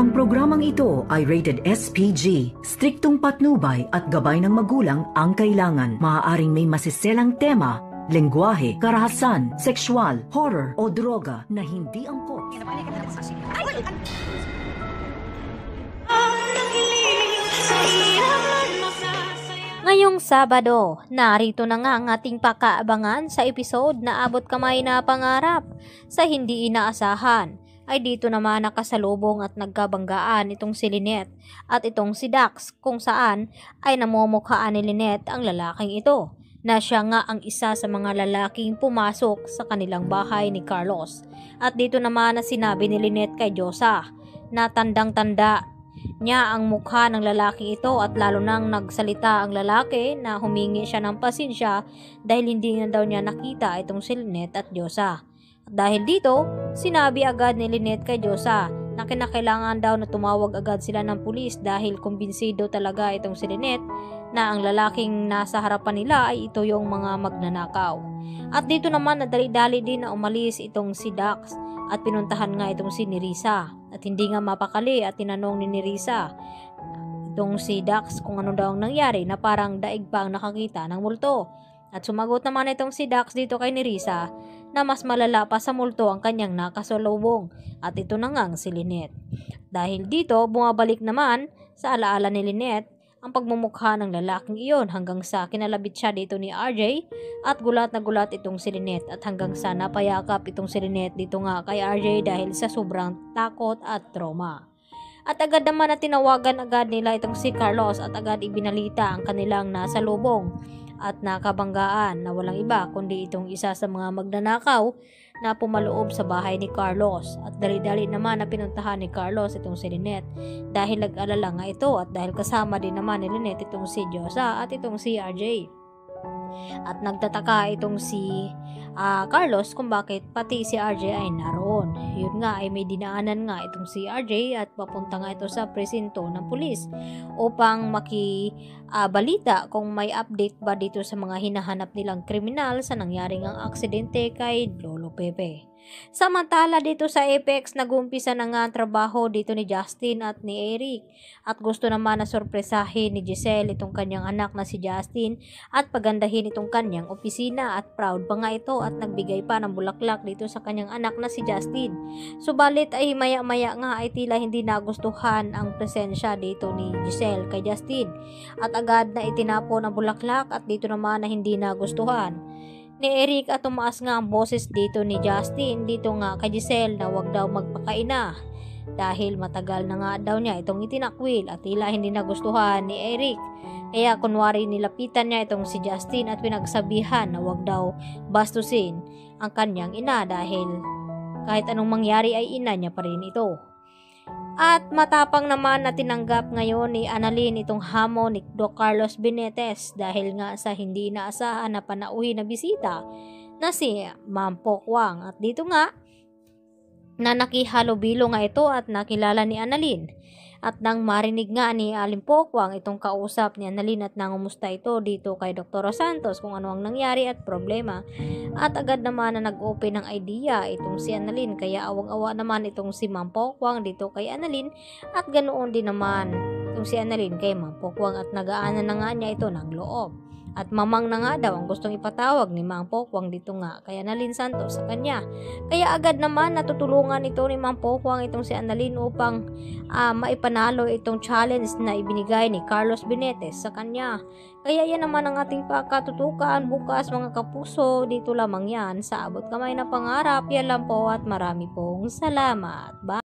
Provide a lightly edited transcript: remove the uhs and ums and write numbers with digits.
Ang programang ito ay rated SPG. Striktong patnubay at gabay ng magulang ang kailangan. Maaaring may masiselang tema, lengguwahe, karahasan, sexual, horror o droga na hindi angkop. Ngayong Sabado, narito na nga ang ating pakaabangan sa episode na abot kamay na pangarap. Sa hindi inaasahan, ay dito naman nakasalubong at nagkabanggaan itong si Lynette at itong si Dax, kung saan ay namumukhaan ni Lynette ang lalaking ito, na siya nga ang isa sa mga lalaking pumasok sa kanilang bahay ni Carlos. At dito naman na sinabi ni Lynette kay Diyosa na tandang-tanda niya ang mukha ng lalaki ito, at lalo nang nagsalita ang lalaki na humingi siya ng pasensya dahil hindi na daw niya nakita itong si Lynette at Diyosa. At dahil dito, sinabi agad ni Lynette kay Diyosa na kinakailangan daw na tumawag agad sila ng pulis dahil kumbinsido talaga itong si Lynette na ang lalaking nasa harapan nila ay ito yung mga magnanakaw. At dito naman nadali-dali din na umalis itong si Dax at pinuntahan nga itong si Nerissa. At hindi nga mapakali at tinanong ni Nerissa itong si Dax kung ano daw ang nangyari, na parang daig pa ang nakakita ng multo. At sumagot naman itong si Dax dito kay Nerissa na mas malala pa sa multo ang kanyang nakasalubong, at ito na ngang si Lynette. Dahil dito, bumabalik naman sa alaala ni Lynette ang pagmumukha ng lalaking iyon hanggang sa kinalabit siya dito ni RJ, at gulat na gulat itong si Lynette, at hanggang sa napayakap itong si Lynette dito nga kay RJ dahil sa sobrang takot at trauma. At agad naman na tinawagan agad nila itong si Carlos at agad ibinalita ang kanilang nasalubong at nakabanggaan na walang iba kundi itong isa sa mga magnanakaw na pumaloob sa bahay ni Carlos. At dali-dali naman na pinuntahan ni Carlos itong si Lynette dahil nag-alala nga ito, at dahil kasama din naman ni Lynette itong si Diyosa at itong si RJ. At nagtataka itong si Carlos kung bakit pati si RJ ay naroon. Yun nga ay may dinaanan nga itong si RJ at papunta nga ito sa presinto ng pulis upang makibalita kung may update ba dito sa mga hinahanap nilang kriminal sa nangyaring ang aksidente kay Lolo Pepe. Samantala dito sa Apex, nag-uumpisa na nga ang trabaho dito ni Justin at ni Eric, at gusto naman na sorpresahin ni Giselle itong kanyang anak na si Justin at pagandahin itong kanyang opisina, at proud pa nga ito at nagbigay pa ng bulaklak dito sa kanyang anak na si Justin. Subalit ay maya-maya nga ay tila hindi nagustuhan ang presensya dito ni Giselle kay Justin, at agad na itinapon ang bulaklak, at dito naman na hindi nagustuhan ni Eric at tumaas nga ang boses dito ni Justin dito nga kay Giselle na wag daw magpakaina dahil matagal na nga daw niya itong itinakwil, at tila hindi nagustuhan ni Eric. Kaya kunwari nilapitan niya itong si Justin at pinagsabihan na wag daw bastusin ang kanyang ina dahil kahit anong mangyari ay ina niya pa rin ito. At matapang naman na tinanggap ngayon ni Annalyn itong hamon ni Doc Carlos Benitez dahil nga sa hindi inaasahan na panauhin na bisita na si Ma'am Pokwang. At dito nga na nakihalubilo nga ito at nakilala ni Annalyn. At nang marinig nga ni Aling Pokwang itong kausap ni Annalyn at nangumusta ito dito kay Dr. Santos kung ano ang nangyari at problema, at agad naman na nag-open ng idea itong si Annalyn, kaya awang-awa naman itong si Ma'am Pokwang dito kay Annalyn, at ganoon din naman itong si Annalyn kay Ma'am Pokwang, at nagaanan na nga niya ito ng loob. At mamang na nga daw ang gustong ipatawag ni Ma'am Pokwang dito nga kay Annalyn Santos sa kanya. Kaya agad naman natutulungan ito ni Ma'am Pokwang itong si Annalyn upang maipanalo itong challenge na ibinigay ni Carlos Benitez sa kanya. Kaya yan naman ang ating pakatutukan bukas mga kapuso. Dito lamang yan sa Abot Kamay na Pangarap. Yan lang po at marami pong salamat. Bye!